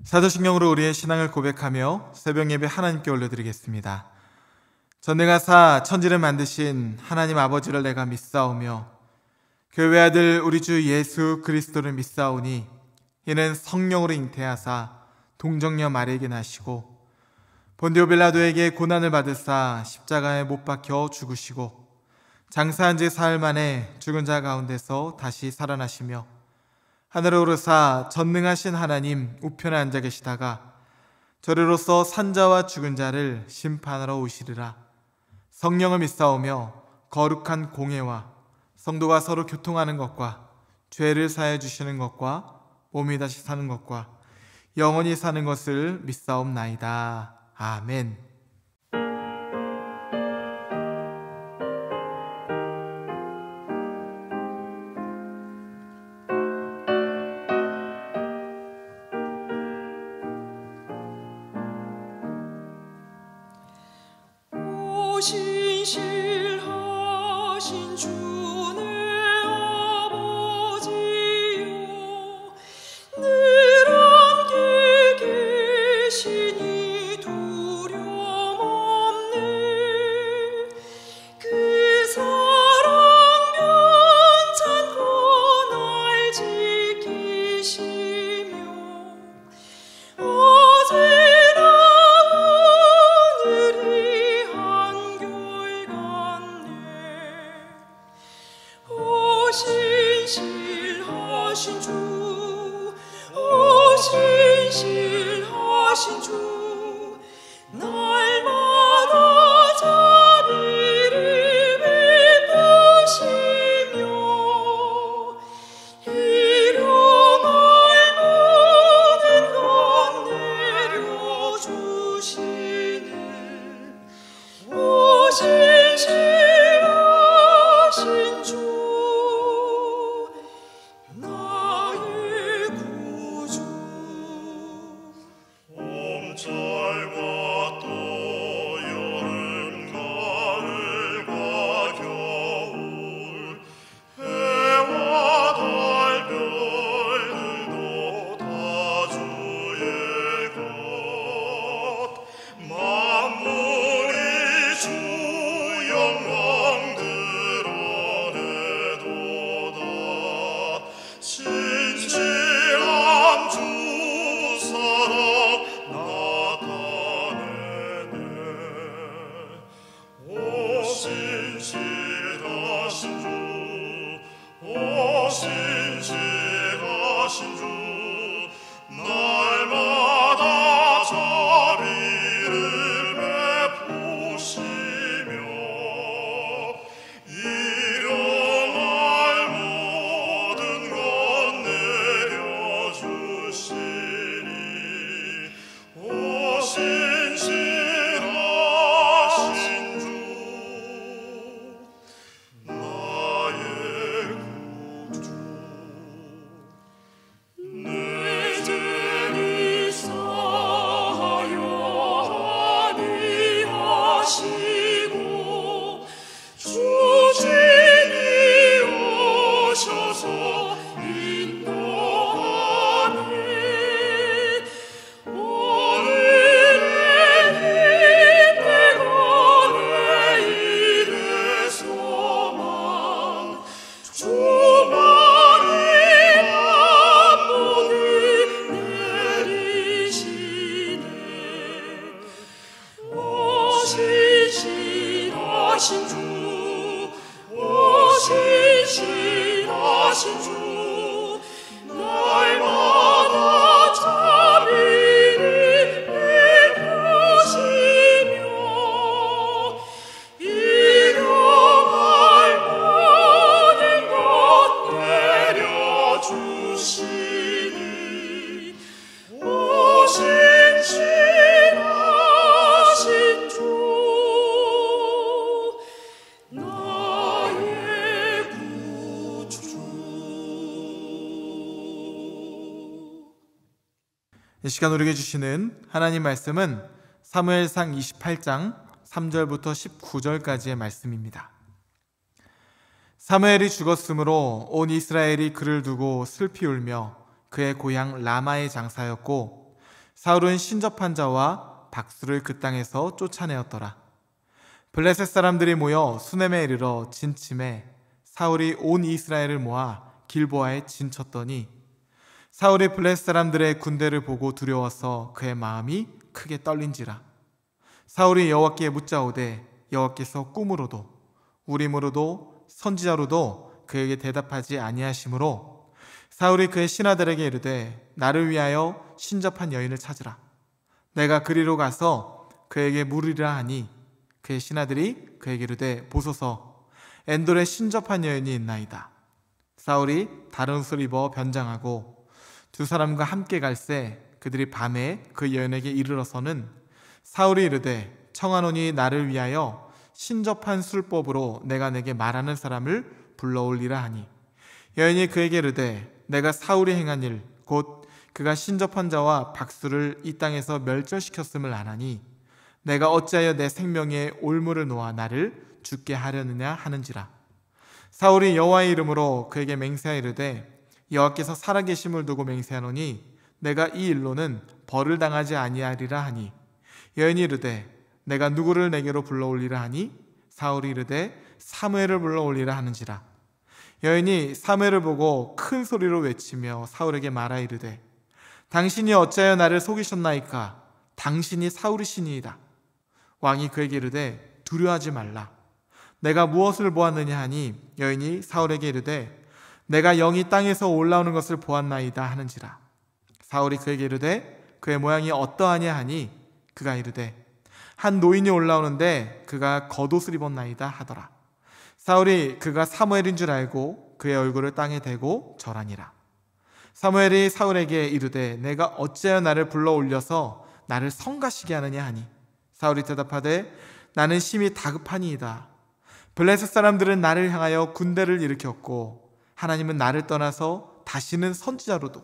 사도신경으로 우리의 신앙을 고백하며 새벽 예배 하나님께 올려드리겠습니다. 전능하사 천지를 만드신 하나님 아버지를 내가 믿사오며 그 외아들 우리 주 예수 그리스도를 믿사오니 이는 성령으로 잉태하사 동정녀 마리에게 나시고 본디오 빌라도에게 고난을 받으사 십자가에 못 박혀 죽으시고 장사한 지 사흘 만에 죽은 자 가운데서 다시 살아나시며 하늘에 오르사 전능하신 하나님 우편에 앉아 계시다가 저리로서 산자와 죽은 자를 심판하러 오시리라. 성령을 믿사오며 거룩한 공회와 성도가 서로 교통하는 것과 죄를 사해 주시는 것과 몸이 다시 사는 것과 영원히 사는 것을 믿사옵나이다. 아멘. 신실하신 주 내 아버지여, 늘 함께 계시니 두려움 없네. 그 사랑 변찮고 날 지키시며 어제나 오늘이 신실하신 주, 오 신실하신 주, 날마다 자비를 베푸시며 일용할 모든 것 내려주시는 오 신실하신 주, 봄철과 또 여름, 가을과 겨울, 해와 달, 별들도 다 주의 것. 만물이 주 영광 드러내도다. 신실한 주 사랑 나타내네. 오 신실하신 주, 오 신실하신 주, 날마다 자비를 베푸시며 일용할 모든 것 내려주시니 오 신실하신 주, 나의 구주. 내 죄를 사하여 아니하시고 주 친히 오셔서 인도하네. 오늘의 때가 내일의 소망, 주말이 한복을 내리시네. 오 신실하신 주, 오 신실하신 주, 날마다 자비를 베푸시며 일용할 모든 것 내려주시니 오 신실하신 주, 나의 구주. 이 시간 우리에게 주시는 하나님 말씀은 사무엘상 28장 3절부터 19절까지의 말씀입니다. 사무엘이 죽었으므로 온 이스라엘이 그를 두고 슬피 울며 그의 고향 라마에 장사였고 사울은 신접한 자와 박수를 그 땅에서 쫓아내었더라. 블레셋 사람들이 모여 수넴에 이르러 진침해 사울이 온 이스라엘을 모아 길보아에 진쳤더니 사울이 블레셋 사람들의 군대를 보고 두려워서 그의 마음이 크게 떨린지라. 사울이 여호와께 묻자오되 여호와께서 꿈으로도 우림으로도 선지자로도 그에게 대답하지 아니하시므로 사울이 그의 신하들에게 이르되 나를 위하여 신접한 여인을 찾으라. 내가 그리로 가서 그에게 물으리라 하니 그의 신하들이 그에게 이르되 보소서 엔돌에 신접한 여인이 있나이다. 사울이 다른 옷을 입어 변장하고 두 사람과 함께 갈새 그들이 밤에 그 여인에게 이르러서는 사울이 이르되 청하노니 나를 위하여 신접한 술법으로 내가 내게 말하는 사람을 불러올리라 하니 여인이 그에게 이르되 내가 사울이 행한 일 곧 그가 신접한 자와 박수를 이 땅에서 멸절시켰음을 아나니 내가 어찌하여 내 생명에 올무를 놓아 나를 죽게 하려느냐 하는지라. 사울이 여호와의 이름으로 그에게 맹세하 이르되 여호와께서 살아계심을 두고 맹세하노니 내가 이 일로는 벌을 당하지 아니하리라 하니 여인이 이르되 내가 누구를 내게로 불러올리라 하니 사울이 이르되 사무엘을 불러올리라 하는지라. 여인이 사무엘을 보고 큰 소리로 외치며 사울에게 말하 이르되 당신이 어찌하여 나를 속이셨나이까? 당신이 사울이시니이다. 왕이 그에게 이르되 두려워하지 말라. 내가 무엇을 보았느냐 하니 여인이 사울에게 이르되 내가 영이 땅에서 올라오는 것을 보았나이다 하는지라. 사울이 그에게 이르되 그의 모양이 어떠하냐 하니 그가 이르되 한 노인이 올라오는데 그가 겉옷을 입었나이다 하더라. 사울이 그가 사무엘인 줄 알고 그의 얼굴을 땅에 대고 절하니라. 사무엘이 사울에게 이르되 내가 어찌하여 나를 불러 올려서 나를 성가시게 하느냐 하니 사울이 대답하되 나는 심히 다급하니이다. 블레셋 사람들은 나를 향하여 군대를 일으켰고 하나님은 나를 떠나서 다시는 선지자로도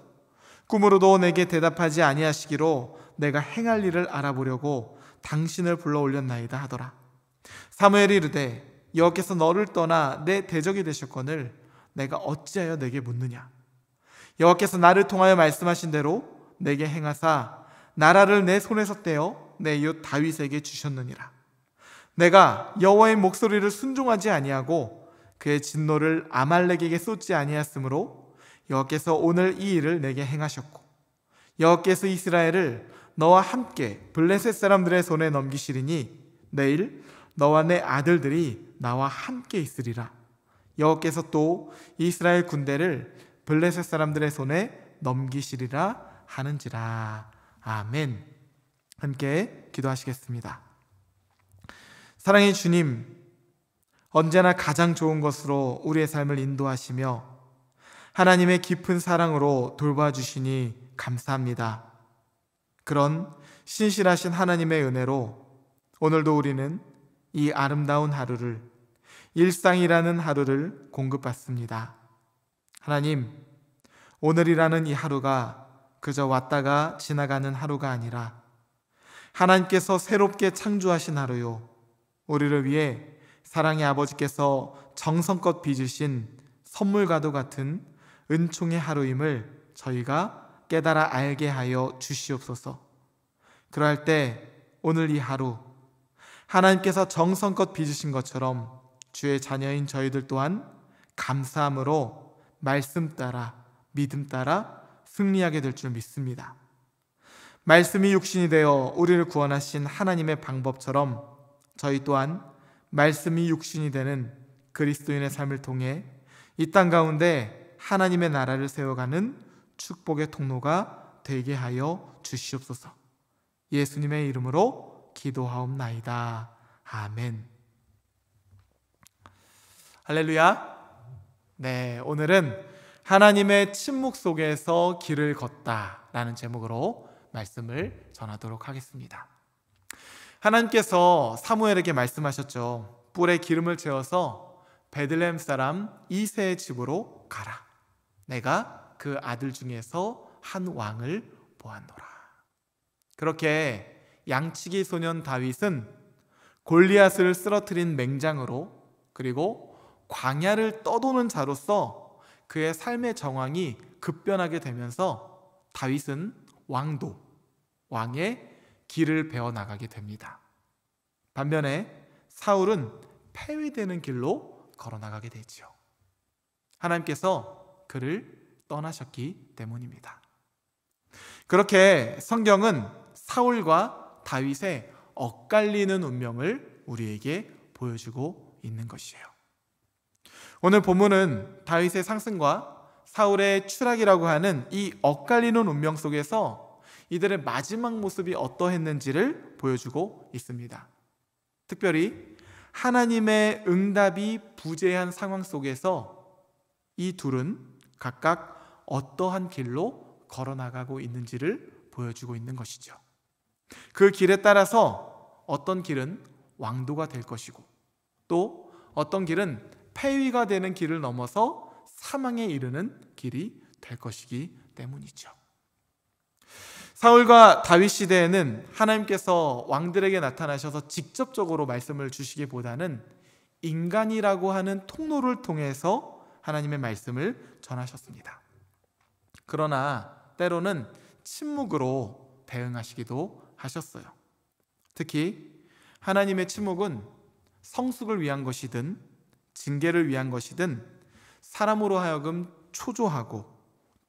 꿈으로도 내게 대답하지 아니하시기로 내가 행할 일을 알아보려고 당신을 불러 올렸나이다 하더라. 사무엘이 이르되 여호와께서 너를 떠나 내 대적이 되셨거늘 내가 어찌하여 내게 묻느냐. 여호와께서 나를 통하여 말씀하신 대로 내게 행하사 나라를 내 손에서 떼어 내 이웃 다윗에게 주셨느니라. 내가 여호와의 목소리를 순종하지 아니하고 그의 진노를 아말렉에게 쏟지 아니하였으므로 여호와께서 오늘 이 일을 내게 행하셨고 여호와께서 이스라엘을 너와 함께 블레셋 사람들의 손에 넘기시리니 내일 너와 내 아들들이 나와 함께 있으리라. 여호와께서 또 이스라엘 군대를 블레셋 사람들의 손에 넘기시리라 하는지라. 아멘. 함께 기도하시겠습니다. 사랑의 주님, 언제나 가장 좋은 것으로 우리의 삶을 인도하시며 하나님의 깊은 사랑으로 돌봐주시니 감사합니다. 그런 신실하신 하나님의 은혜로 오늘도 우리는 이 아름다운 하루를, 일상이라는 하루를 공급받습니다. 하나님, 오늘이라는 이 하루가 그저 왔다가 지나가는 하루가 아니라 하나님께서 새롭게 창조하신 하루요, 우리를 위해 사랑의 아버지께서 정성껏 빚으신 선물과도 같은 은총의 하루임을 저희가 깨달아 알게 하여 주시옵소서. 그럴 때 오늘 이 하루 하나님께서 정성껏 빚으신 것처럼 주의 자녀인 저희들 또한 감사함으로 말씀 따라 믿음 따라 승리하게 될 줄 믿습니다. 말씀이 육신이 되어 우리를 구원하신 하나님의 방법처럼 저희 또한 말씀이 육신이 되는 그리스도인의 삶을 통해 이 땅 가운데 하나님의 나라를 세워가는 축복의 통로가 되게 하여 주시옵소서. 예수님의 이름으로 기도하옵나이다. 아멘. 할렐루야. 네, 오늘은 하나님의 침묵 속에서 길을 걷다라는 제목으로 말씀을 전하도록 하겠습니다. 하나님께서 사무엘에게 말씀하셨죠. 뿔에 기름을 채워서 베들레헴 사람 이새의 집으로 가라. 내가 그 아들 중에서 한 왕을 보았노라. 그렇게 양치기 소년 다윗은 골리앗을 쓰러뜨린 맹장으로 그리고 광야를 떠도는 자로서 그의 삶의 정황이 급변하게 되면서 다윗은 왕도 왕의 길을 배워 나가게 됩니다. 반면에 사울은 폐위되는 길로 걸어 나가게 되죠. 하나님께서 그를 떠나셨기 때문입니다. 그렇게 성경은 사울과 다윗의 엇갈리는 운명을 우리에게 보여주고 있는 것이에요. 오늘 본문은 다윗의 상승과 사울의 추락이라고 하는 이 엇갈리는 운명 속에서 이들의 마지막 모습이 어떠했는지를 보여주고 있습니다. 특별히 하나님의 응답이 부재한 상황 속에서 이 둘은 각각 어떠한 길로 걸어나가고 있는지를 보여주고 있는 것이죠. 그 길에 따라서 어떤 길은 왕도가 될 것이고 또 어떤 길은 폐위가 되는 길을 넘어서 사망에 이르는 길이 될 것이기 때문이죠. 사울과 다윗 시대에는 하나님께서 왕들에게 나타나셔서 직접적으로 말씀을 주시기보다는 인간이라고 하는 통로를 통해서 하나님의 말씀을 전하셨습니다. 그러나 때로는 침묵으로 대응하시기도 하셨어요. 특히 하나님의 침묵은 성숙을 위한 것이든 징계를 위한 것이든 사람으로 하여금 초조하고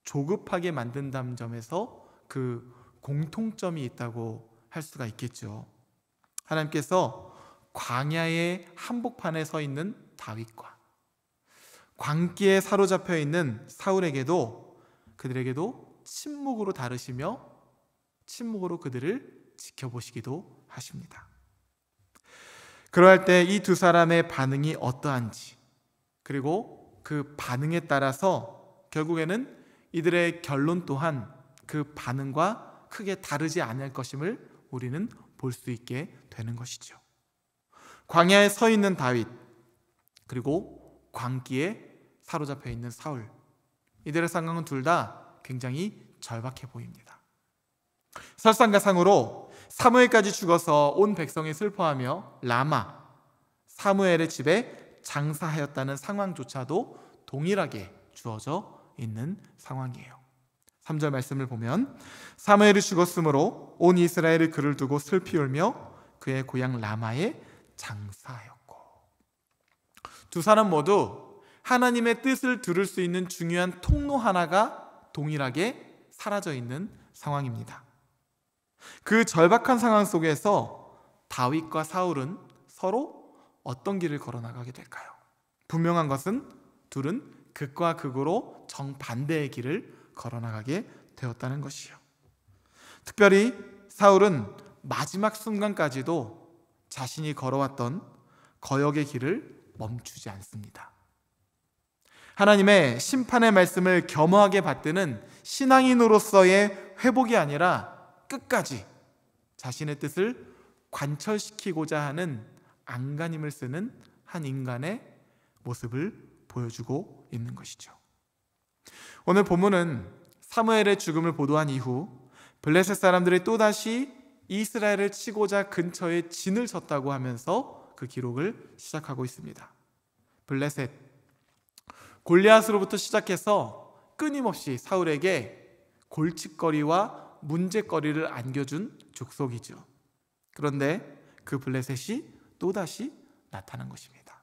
조급하게 만든다는 점에서 그 공통점이 있다고 할 수가 있겠죠. 하나님께서 광야의 한복판에 서 있는 다윗과 광기에 사로잡혀 있는 사울에게도 그들에게도 침묵으로 다루시며 침묵으로 그들을 지켜보시기도 하십니다. 그러할 때 이 두 사람의 반응이 어떠한지, 그리고 그 반응에 따라서 결국에는 이들의 결론 또한 그 반응과 크게 다르지 않을 것임을 우리는 볼 수 있게 되는 것이죠. 광야에 서 있는 다윗, 그리고 광기에 사로잡혀 있는 사울, 이들의 상황은 둘 다 굉장히 절박해 보입니다. 설상가상으로 사무엘까지 죽어서 온 백성이 슬퍼하며 라마, 사무엘의 집에 장사하였다는 상황조차도 동일하게 주어져 있는 상황이에요. 3절 말씀을 보면 사무엘이 죽었으므로 온 이스라엘이 그를 두고 슬피 울며 그의 고향 라마에 장사하였고. 두 사람 모두 하나님의 뜻을 들을 수 있는 중요한 통로 하나가 동일하게 사라져 있는 상황입니다. 그 절박한 상황 속에서 다윗과 사울은 서로 어떤 길을 걸어나가게 될까요? 분명한 것은 둘은 극과 극으로 정반대의 길을 걸어나가게 되었다는 것이요. 특별히 사울은 마지막 순간까지도 자신이 걸어왔던 거역의 길을 멈추지 않습니다. 하나님의 심판의 말씀을 겸허하게 받드는 신앙인으로서의 회복이 아니라 끝까지 자신의 뜻을 관철시키고자 하는 안간힘을 쓰는 한 인간의 모습을 보여주고 있는 것이죠. 오늘 본문은 사무엘의 죽음을 보도한 이후 블레셋 사람들이 또다시 이스라엘을 치고자 근처에 진을 쳤다고 하면서 그 기록을 시작하고 있습니다. 블레셋, 골리앗으로부터 시작해서 끊임없이 사울에게 골칫거리와 문제거리를 안겨준 족속이죠. 그런데 그 블레셋이 또다시 나타난 것입니다.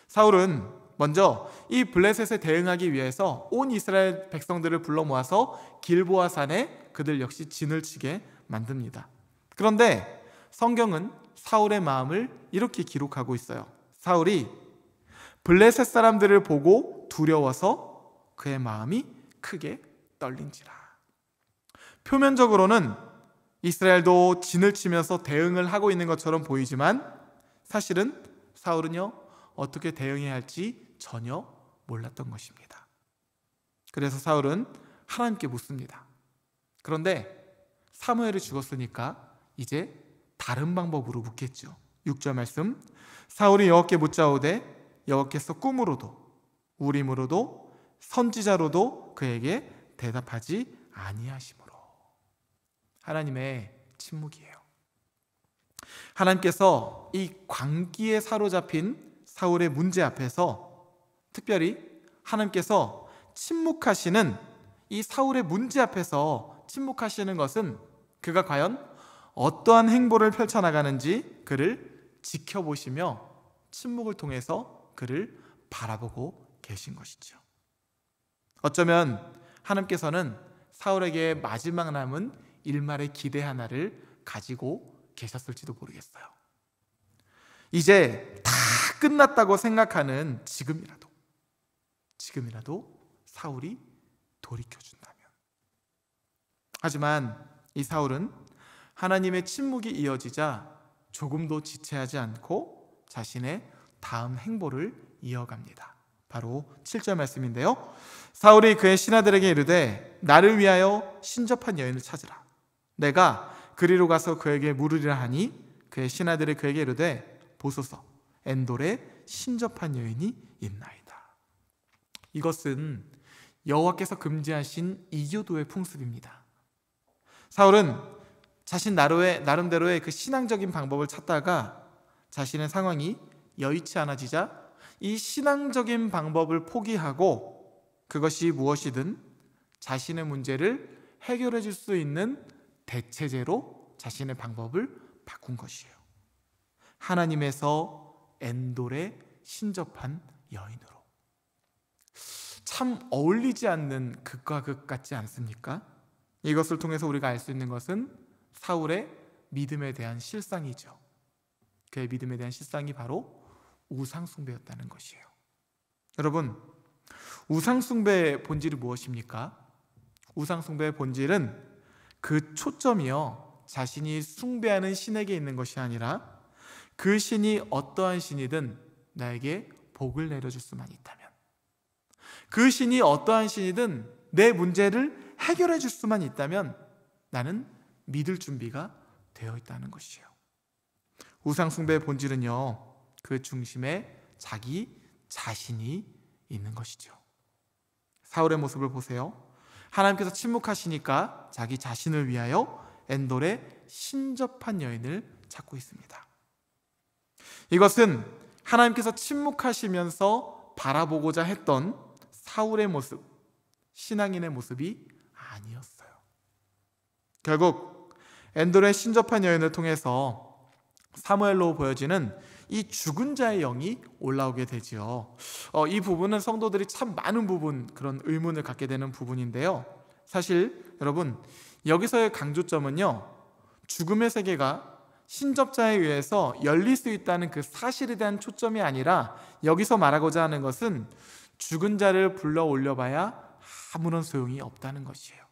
사울은 먼저 이 블레셋에 대응하기 위해서 온 이스라엘 백성들을 불러 모아서 길보아 산에 그들 역시 진을 치게 만듭니다. 그런데 성경은 사울의 마음을 이렇게 기록하고 있어요. 사울이 블레셋 사람들을 보고 두려워서 그의 마음이 크게 떨린지라. 표면적으로는 이스라엘도 진을 치면서 대응을 하고 있는 것처럼 보이지만 사실은 사울은요, 어떻게 대응해야 할지 전혀 몰랐던 것입니다. 그래서 사울은 하나님께 묻습니다. 그런데 사무엘이 죽었으니까 이제 다른 방법으로 묻겠죠. 6절 말씀, 사울이 여호와께 묻자오되 여호와께서 꿈으로도 우림으로도 선지자로도 그에게 대답하지 아니하시므로. 하나님의 침묵이에요. 하나님께서 이 광기에 사로잡힌 사울의 문제 앞에서 특별히 하나님께서 침묵하시는 이 사울의 문제 앞에서 침묵하시는 것은 그가 과연 어떠한 행보를 펼쳐나가는지 그를 지켜보시며 침묵을 통해서 그를 바라보고 계신 것이죠. 어쩌면 하나님께서는 사울에게 마지막 남은 일말의 기대 하나를 가지고 계셨을지도 모르겠어요. 이제 다 끝났다고 생각하는 지금이라도 사울이 돌이켜준다면. 하지만 이 사울은 하나님의 침묵이 이어지자 조금도 지체하지 않고 자신의 다음 행보를 이어갑니다. 바로 7절 말씀인데요. 사울이 그의 신하들에게 이르되 나를 위하여 신접한 여인을 찾으라. 내가 그리로 가서 그에게 물으리라 하니 그의 신하들이 그에게 이르되 보소서 엔돌에 신접한 여인이 있나이다. 이것은 여호와께서 금지하신 이교도의 풍습입니다. 사울은 자신 나름대로의 그 신앙적인 방법을 찾다가 자신의 상황이 여의치 않아지자 이 신앙적인 방법을 포기하고 그것이 무엇이든 자신의 문제를 해결해 줄 수 있는 대체제로 자신의 방법을 바꾼 것이에요. 하나님에서 엔돌에 신접한 여인으로. 참 어울리지 않는 극과 극 같지 않습니까? 이것을 통해서 우리가 알 수 있는 것은 사울의 믿음에 대한 실상이죠. 그의 믿음에 대한 실상이 바로 우상숭배였다는 것이에요. 여러분, 우상숭배의 본질이 무엇입니까? 우상숭배의 본질은 그 초점이요, 자신이 숭배하는 신에게 있는 것이 아니라 그 신이 어떠한 신이든 나에게 복을 내려줄 수만 있다면, 그 신이 어떠한 신이든 내 문제를 해결해 줄 수만 있다면 나는 믿을 준비가 되어 있다는 것이에요. 우상숭배의 본질은요, 그 중심에 자기 자신이 있는 것이죠. 사울의 모습을 보세요. 하나님께서 침묵하시니까 자기 자신을 위하여 엔돌에 신접한 여인을 찾고 있습니다. 이것은 하나님께서 침묵하시면서 바라보고자 했던 사울의 모습, 신앙인의 모습이 아니었어요. 결국 엔돌에 신접한 여인을 통해서 사무엘로 보여지는 이 죽은 자의 영이 올라오게 되지요. 이 부분은 성도들이 참 많은 부분, 그런 의문을 갖게 되는 부분인데요. 사실 여러분, 여기서의 강조점은요, 죽음의 세계가 신접자에 의해서 열릴 수 있다는 그 사실에 대한 초점이 아니라 여기서 말하고자 하는 것은 죽은 자를 불러 올려봐야 아무런 소용이 없다는 것이에요.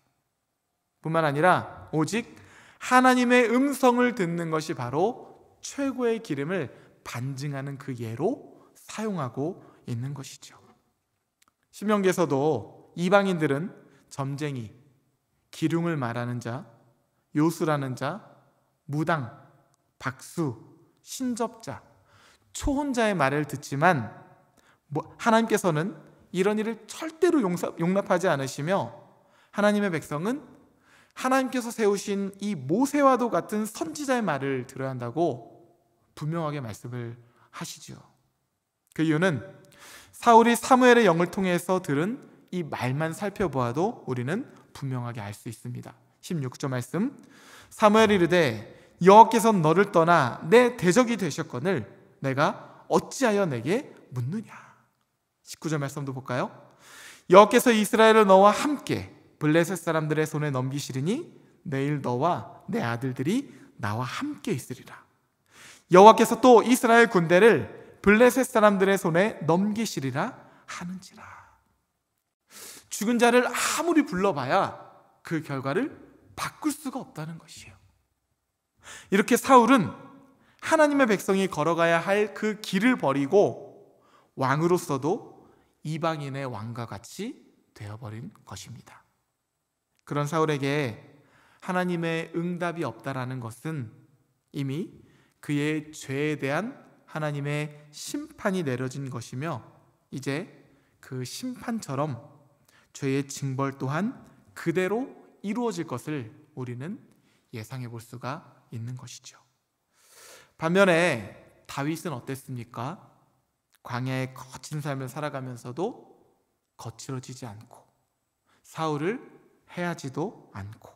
뿐만 아니라 오직 하나님의 음성을 듣는 것이 바로 최고의 기름을 반증하는 그 예로 사용하고 있는 것이죠. 신명기에서도 이방인들은 점쟁이, 기륭을 말하는 자, 요술하는 자, 무당, 박수, 신접자, 초혼자의 말을 듣지만 하나님께서는 이런 일을 절대로 용납하지 않으시며 하나님의 백성은 하나님께서 세우신 이 모세와도 같은 선지자의 말을 들어야 한다고 분명하게 말씀을 하시죠. 그 이유는 사울이 사무엘의 영을 통해서 들은 이 말만 살펴보아도 우리는 분명하게 알 수 있습니다. 16절 말씀, 사무엘이 이르되 여호와께서 너를 떠나 내 대적이 되셨거늘 내가 어찌하여 내게 묻느냐. 19절 말씀도 볼까요? 여호와께서 이스라엘을 너와 함께 블레셋 사람들의 손에 넘기시리니 내일 너와 내 아들들이 나와 함께 있으리라. 여호와께서 또 이스라엘 군대를 블레셋 사람들의 손에 넘기시리라 하는지라. 죽은 자를 아무리 불러봐야 그 결과를 바꿀 수가 없다는 것이에요. 이렇게 사울은 하나님의 백성이 걸어가야 할 그 길을 버리고 왕으로서도 이방인의 왕과 같이 되어버린 것입니다. 그런 사울에게 하나님의 응답이 없다라는 것은 이미 그의 죄에 대한 하나님의 심판이 내려진 것이며 이제 그 심판처럼 죄의 징벌 또한 그대로 이루어질 것을 우리는 예상해 볼 수가 있는 것이죠. 반면에 다윗은 어땠습니까? 광야의 거친 삶을 살아가면서도 거칠어지지 않고 사울을 해하지도 않고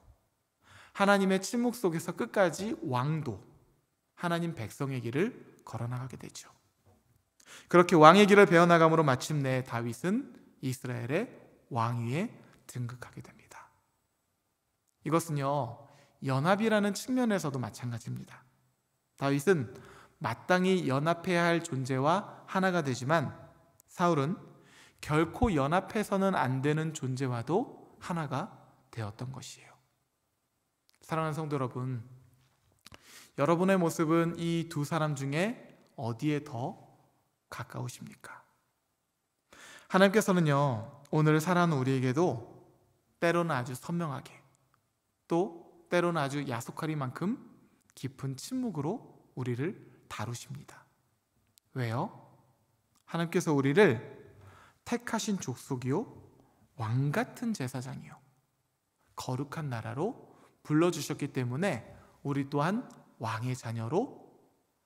하나님의 침묵 속에서 끝까지 왕도, 하나님 백성의 길을 걸어나가게 되죠. 그렇게 왕의 길을 배워나감으로 마침내 다윗은 이스라엘의 왕위에 등극하게 됩니다. 이것은요, 연합이라는 측면에서도 마찬가지입니다. 다윗은 마땅히 연합해야 할 존재와 하나가 되지만 사울은 결코 연합해서는 안 되는 존재와도 하나가 되었던 것이에요. 사랑하는 성도 여러분, 여러분의 모습은 이 두 사람 중에 어디에 더 가까우십니까? 하나님께서는요, 오늘 살아가는 우리에게도 때로는 아주 선명하게, 또 때로는 아주 야속하리만큼 깊은 침묵으로 우리를 다루십니다. 왜요? 하나님께서 우리를 택하신 족속이요, 왕같은 제사장이요, 거룩한 나라로 불러주셨기 때문에 우리 또한 왕의 자녀로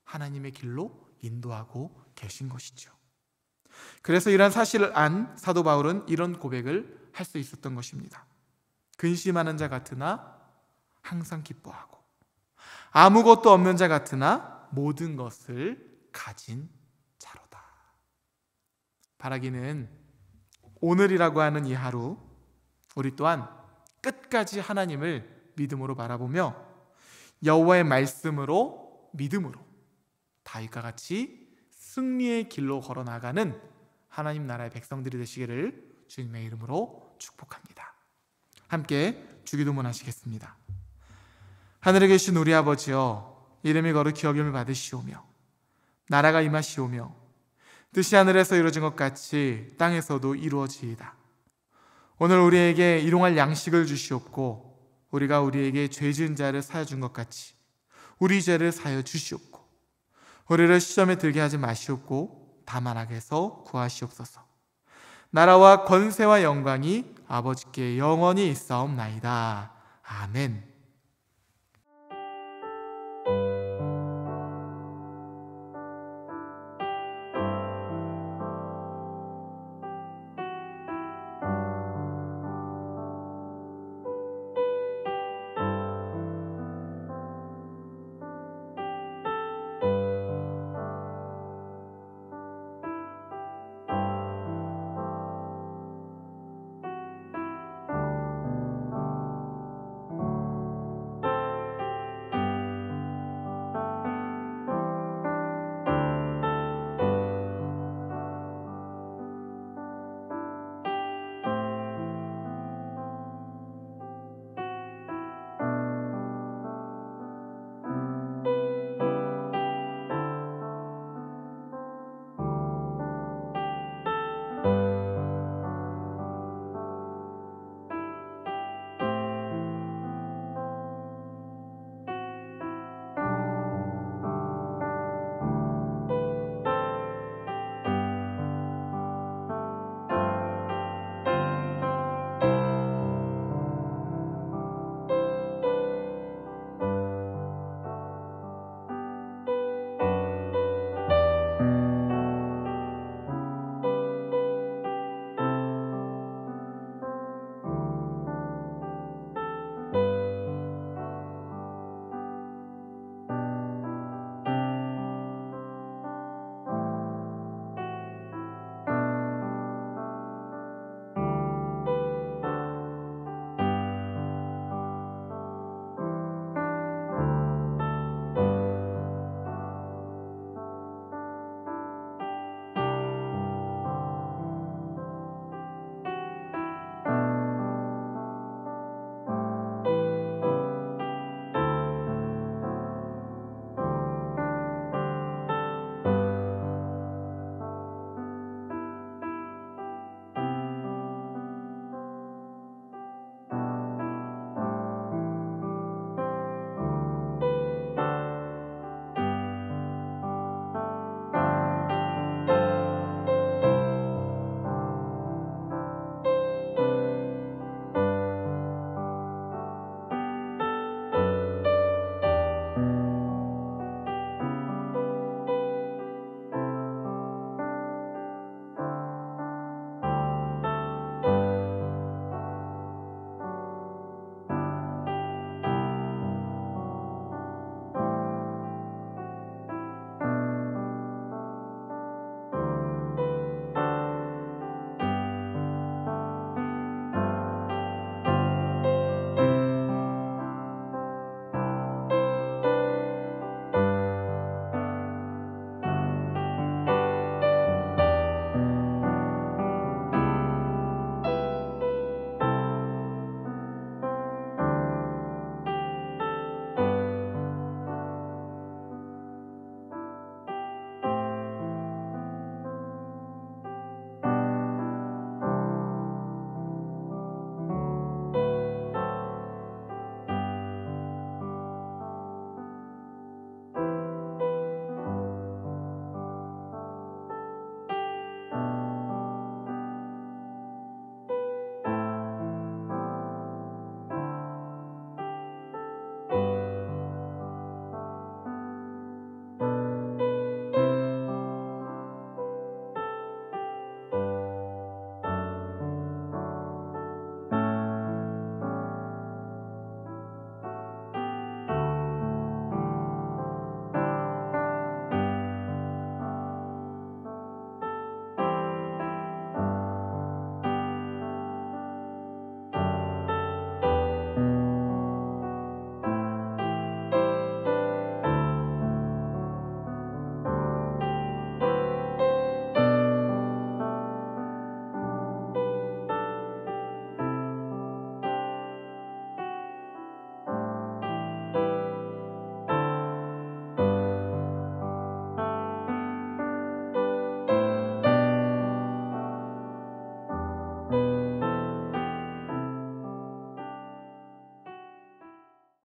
하나님의 길로 인도하고 계신 것이죠. 그래서 이러한 사실을 안 사도 바울은 이런 고백을 할 수 있었던 것입니다. 근심하는 자 같으나 항상 기뻐하고, 아무것도 없는 자 같으나 모든 것을 가진 자로다. 바라기는 오늘이라고 하는 이 하루, 우리 또한 끝까지 하나님을 믿음으로 바라보며 여호와의 말씀으로, 믿음으로 다윗과 같이 승리의 길로 걸어나가는 하나님 나라의 백성들이 되시기를 주님의 이름으로 축복합니다. 함께 주기도문 하시겠습니다. 하늘에 계신 우리 아버지여, 이름이 거룩히 여김을 받으시오며 나라가 임하시오며 뜻이 하늘에서 이루어진 것 같이 땅에서도 이루어지이다. 오늘 우리에게 일용할 양식을 주시옵고, 우리가 우리에게 죄 지은 자를 사하여 준 것 같이 우리 죄를 사하여 주시옵고, 우리를 시험에 들게 하지 마시옵고 다만 악에서 구하시옵소서. 나라와 권세와 영광이 아버지께 영원히 있사옵나이다. 아멘.